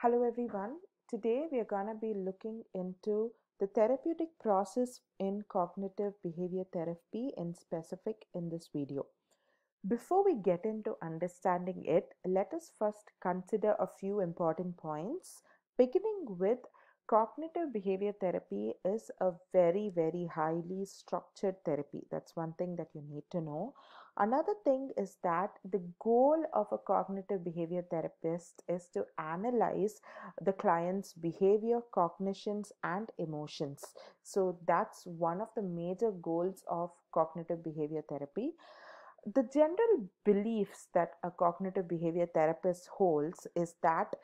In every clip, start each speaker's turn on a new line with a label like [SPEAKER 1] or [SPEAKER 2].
[SPEAKER 1] Hello everyone. Today we are going to be looking into the therapeutic process in cognitive behavior therapy in specific in this video. Before we get into understanding it, let us first consider a few important points. Beginning with cognitive behavior therapy is a very highly structured therapy. That's one thing that you need to know. Another thing is that the goal of a cognitive behavior therapist is to analyze the client's behavior, cognitions, and emotions. So that's one of the major goals of cognitive behavior therapy. The general beliefs that a cognitive behavior therapist holds is that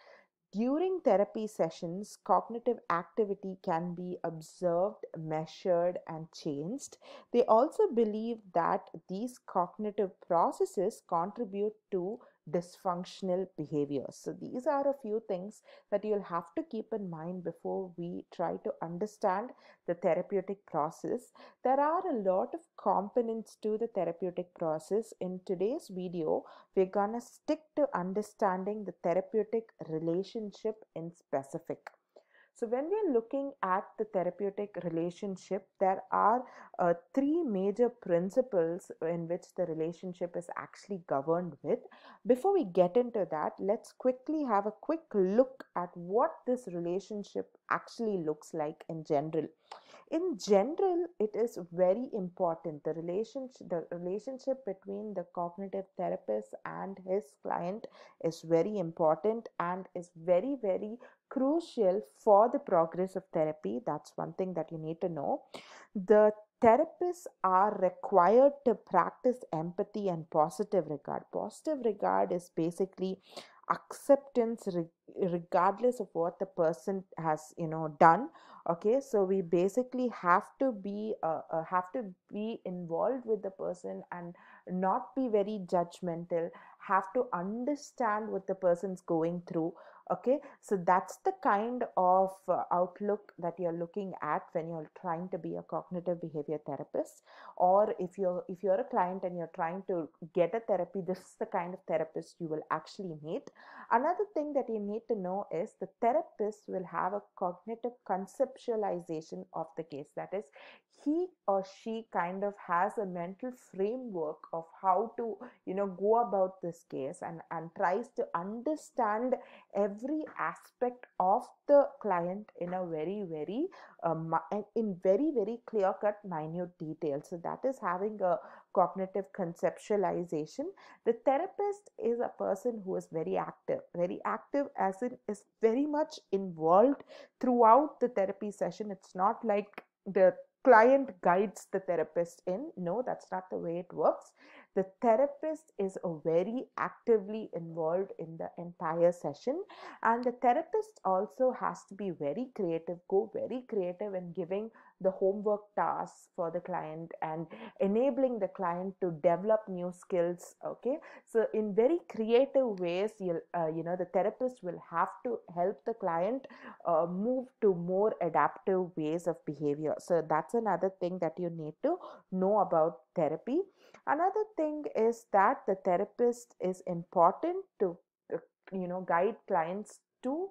[SPEAKER 1] during therapy sessions, cognitive activity can be observed, measured, and changed. They also believe that these cognitive processes contribute to dysfunctional behavior. So, these are a few things that you'll have to keep in mind before we try to understand the therapeutic process. There are a lot of components to the therapeutic process. In today's video, we're gonna stick to understanding the therapeutic relationship in specific. So when we're looking at the therapeutic relationship, there are three major principles in which the relationship is actually governed with. Before we get into that, let's quickly have a quick look at what this relationship actually looks like in general. In general, it is very important. The relationship between the cognitive therapist and his client is very important and is very crucial for the progress of therapy. That's one thing that you need to know. The therapists are required to practice empathy and positive regard. Positive regard is basically acceptance regardless of what the person has done. Okay, so we basically have to be involved with the person and not be very judgmental, have to understand what the person's going through. Okay, so that's the kind of outlook that you're looking at when you're trying to be a cognitive behavior therapist. Or if you're a client and you're trying to get a therapy, this is the kind of therapist you will actually meet. Another thing that you need to know is the therapist will have a cognitive conceptualization of the case. That is, he or she kind of has a mental framework of how to go about this case, and tries to understand every aspect of the client in a very clear cut minute detail. So that is having a cognitive conceptualization. The therapist is a person who is very active, as in is very much involved throughout the therapy session. It's not like the client guides the therapist in. No, that's not the way it works. The therapist is very actively involved in the entire session, and the therapist also has to be very creative, go very creative in giving the homework tasks for the client and enabling the client to develop new skills. Okay, so in very creative ways, the therapist will have to help the client move to more adaptive ways of behavior. So that's another thing that you need to know about therapy. Another thing is that the therapist is important to guide clients to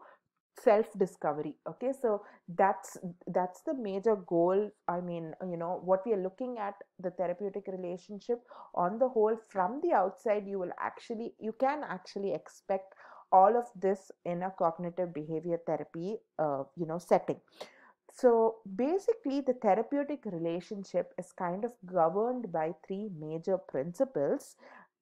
[SPEAKER 1] self discovery. Okay, so that's the major goal. I mean, what we are looking at the therapeutic relationship on the whole. From the outside, you can actually expect all of this in a cognitive behavior therapy setting. So basically, the therapeutic relationship is kind of governed by three major principles.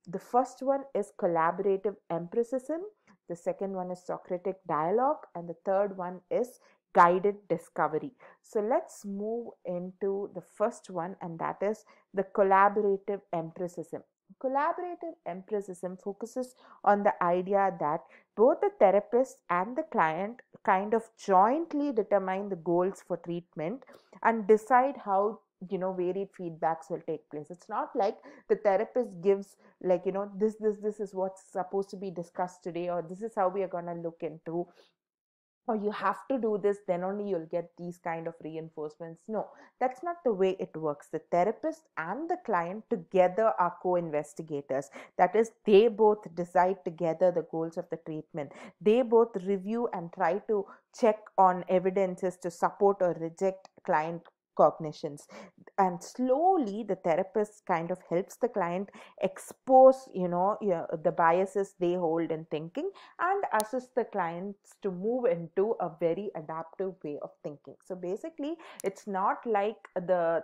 [SPEAKER 1] The first one is collaborative empiricism, the second one is Socratic dialogue, and the third one is guided discovery. So let's move into the first one, and that is the collaborative empiricism. Collaborative empiricism focuses on the idea that both the therapist and the client kind of jointly determine the goals for treatment and decide how varied feedbacks will take place. It's not like the therapist gives, like, this is what's supposed to be discussed today, or this is how we are going to look into or you have to do this, then only you'll get these kind of reinforcements. No, that's not the way it works. The therapist and the client together are co-investigators. That is, they both decide together the goals of the treatment. They both review and try to check on evidences to support or reject client cognitions, and slowly the therapist kind of helps the client expose, yeah, the biases they hold in thinking, and assist the clients to move into a very adaptive way of thinking. So basically, it's not like the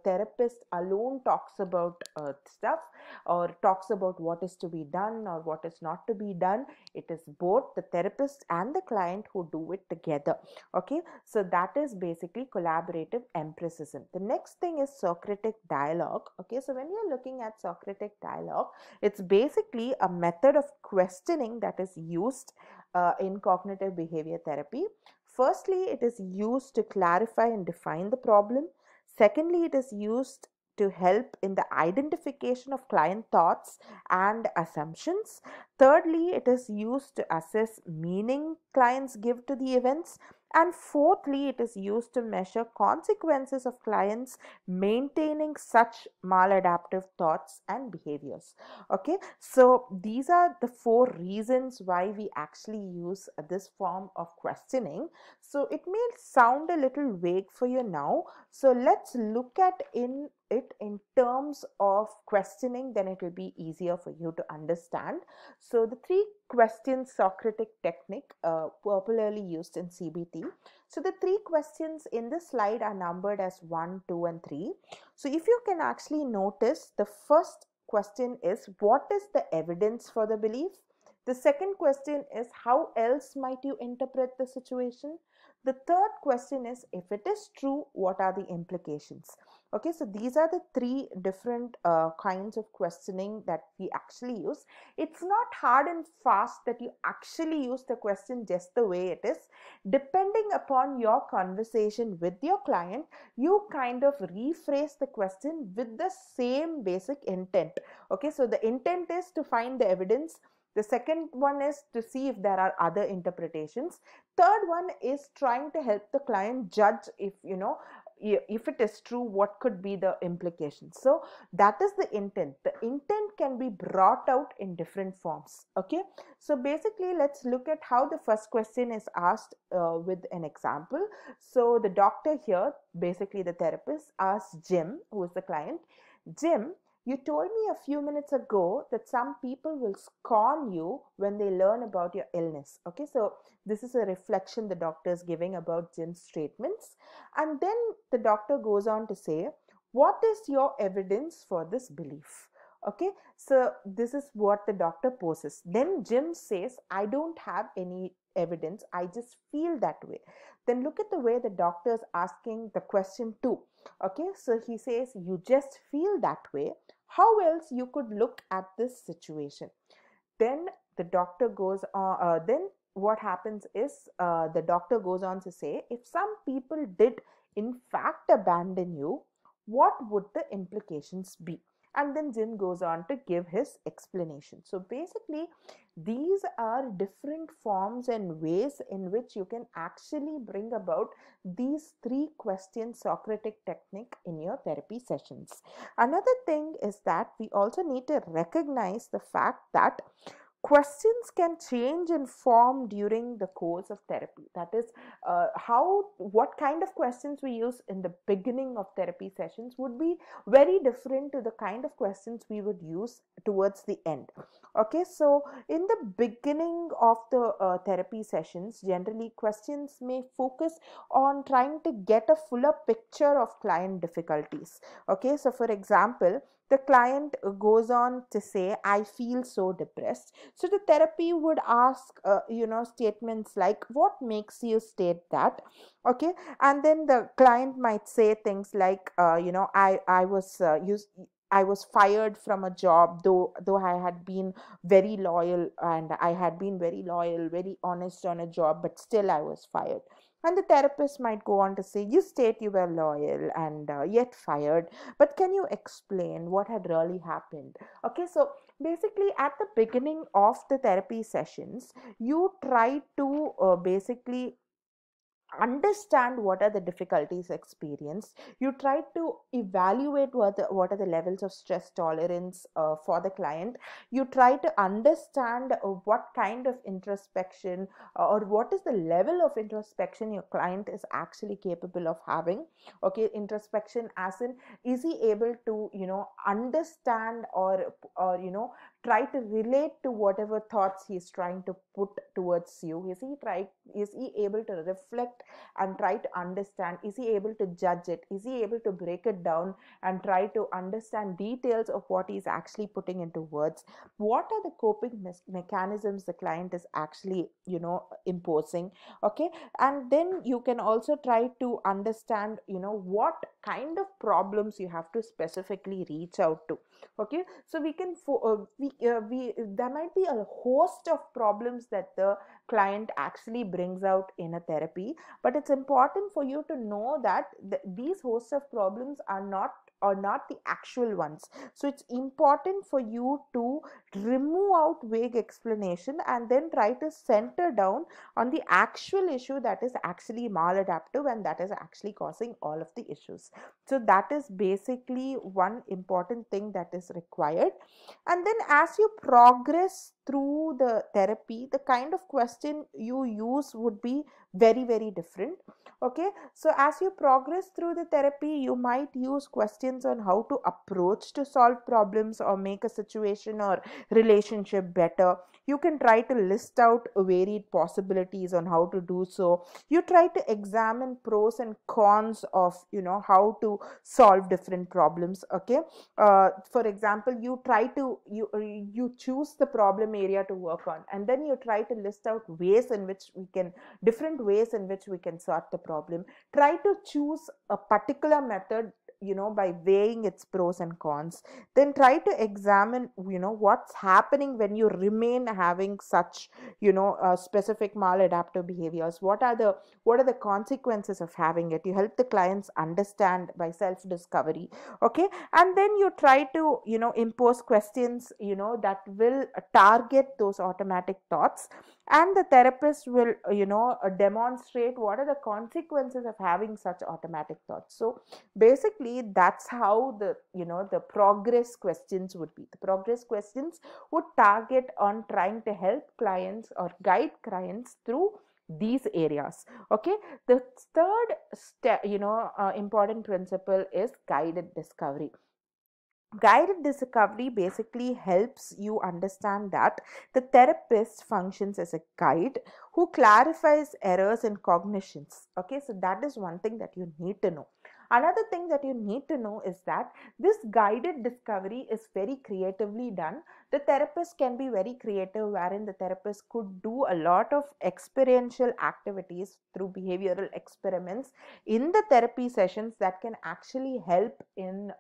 [SPEAKER 1] therapist alone talks about stuff, or talks about what is to be done or what is not to be done. It is both the therapist and the client who do it together. Okay, so that is basically collaborative empiricism. The next thing is Socratic dialogue. Okay, so when you're looking at Socratic dialogue, it's basically a method of questioning that is used in cognitive behavior therapy. Firstly, it is used to clarify and define the problem. Secondly, it is used to help in the identification of client thoughts and assumptions. Thirdly, it is used to assess meaning clients give to the events. And fourthly, it is used to measure consequences of clients maintaining such maladaptive thoughts and behaviors. Okay, so these are the four reasons why we actually use this form of questioning. So it may sound a little vague for you now, so let's look at it in terms of questioning, then it will be easier for you to understand. So the three questions Socratic technique, popularly used in CBT. So the three questions in this slide are numbered as 1, 2 and 3. So if you can actually notice, the first question is, what is the evidence for the belief? The second question is, how else might you interpret the situation? The third question is, if it is true, what are the implications? Okay, so these are the three different kinds of questioning that we actually use. It's not hard and fast that you actually use the question just the way it is. Depending upon your conversation with your client, you kind of rephrase the question with the same basic intent. Okay, so the intent is to find the evidence. The second one is to see if there are other interpretations. Third one is trying to help the client judge if it is true, what could be the implications. So that is the intent. The intent can be brought out in different forms. Okay, so basically, let's look at how the first question is asked with an example. So the doctor here, basically the therapist, asks Jim, who is the client, Jim, you told me a few minutes ago that some people will scorn you when they learn about your illness. Okay, so this is a reflection the doctor is giving about Jim's statements. And then the doctor goes on to say, what is your evidence for this belief? Okay, so this is what the doctor poses. Then Jim says, I don't have any evidence, I just feel that way. Then look at the way the doctor is asking the question too. Okay, so he says, you just feel that way. How else you could look at this situation? Then the doctor goes on, then what happens is the doctor goes on to say, if some people did in fact abandon you, what would the implications be? And then Jim goes on to give his explanation. So basically, these are different forms and ways in which you can actually bring about these three question Socratic technique in your therapy sessions. Another thing is that we also need to recognize the fact that questions can change in form during the course of therapy. That is, what kind of questions we use in the beginning of therapy sessions would be very different to the kind of questions we would use towards the end. Okay, so in the beginning of the therapy sessions, generally questions may focus on trying to get a fuller picture of client difficulties. Okay, so for example, the client goes on to say, I feel so depressed. So the therapy would ask statements like, what makes you state that? Okay, and then the client might say things like, I was fired from a job, though I had been very loyal, and I had been very loyal, very honest on a job, but still I was fired. And the therapist might go on to say, you state you were loyal and yet fired, but can you explain what had really happened? Okay, so basically at the beginning of the therapy sessions, you try to basically understand what are the difficulties experienced. You try to evaluate what are the levels of stress tolerance for the client. You try to understand what kind of introspection or what is the level of introspection your client is actually capable of having. Okay, introspection as in, is he able to understand or try to relate to whatever thoughts he's trying to put towards you? Is he able to reflect and try to understand? Is he able to judge it? Is he able to break it down and try to understand details of what he's actually putting into words? What are the coping mechanisms the client is actually imposing? Okay, and then you can also try to understand what kind of problems you have to specifically reach out to. Okay, so we there might be a host of problems that the client actually brings out in a therapy, but it's important for you to know that these hosts of problems are not the actual ones. So it's important for you to remove out vague explanation and then try to center down on the actual issue that is actually maladaptive and that is actually causing all of the issues. So that is basically one important thing that is required. And then as you progress through the therapy, the kind of question you use would be very, very different. Okay, so as you progress through the therapy, you might use questions on how to approach to solve problems or make a situation or relationship better. You can try to list out varied possibilities on how to do so. You try to examine pros and cons of how to solve different problems. Okay, for example, you choose the problem area to work on, and then you try to list out different ways in which we can sort the problem. Try to choose a particular method by weighing its pros and cons. Then try to examine what's happening when you remain having such specific maladaptive behaviors. What are the consequences of having it? You help the clients understand by self discovery. Okay, and then you try to impose questions that will target those automatic thoughts, and the therapist will demonstrate what are the consequences of having such automatic thoughts. So basically that's how the progress questions would be. The progress questions would target on trying to help clients or guide clients through these areas. Okay, the third step important principle is guided discovery. Guided discovery basically helps you understand that the therapist functions as a guide who clarifies errors in cognitions. Okay, so that is one thing that you need to know. Another thing that you need to know is that this guided discovery is very creatively done. The therapist can be very creative, wherein the therapist could do a lot of experiential activities through behavioral experiments in the therapy sessions that can actually help in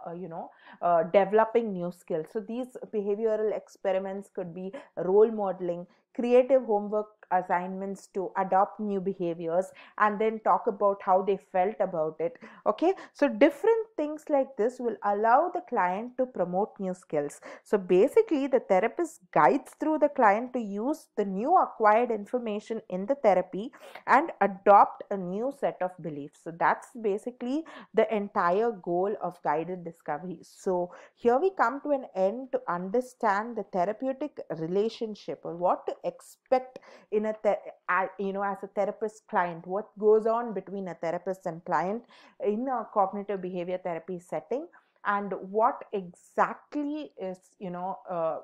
[SPEAKER 1] developing new skills. So these behavioral experiments could be role modeling, creative homework assignments to adopt new behaviors, and then talk about how they felt about it. Okay, so different things like this will allow the client to promote new skills. So basically the therapist guides through the client to use the new acquired information in the therapy and adopt a new set of beliefs. So that's basically the entire goal of guided discovery. So here we come to an end to understand the therapeutic relationship, or what to expect in as a therapist client, what goes on between a therapist and client in a cognitive behavior therapy setting, and what exactly is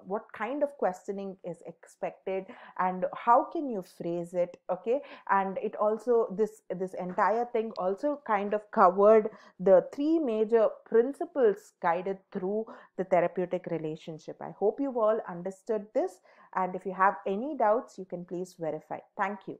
[SPEAKER 1] what kind of questioning is expected and how can you phrase it. Okay, and it also, this entire thing also kind of covered the three major principles guided through the therapeutic relationship. I hope you've all understood this, and if you have any doubts, you can please verify. Thank you.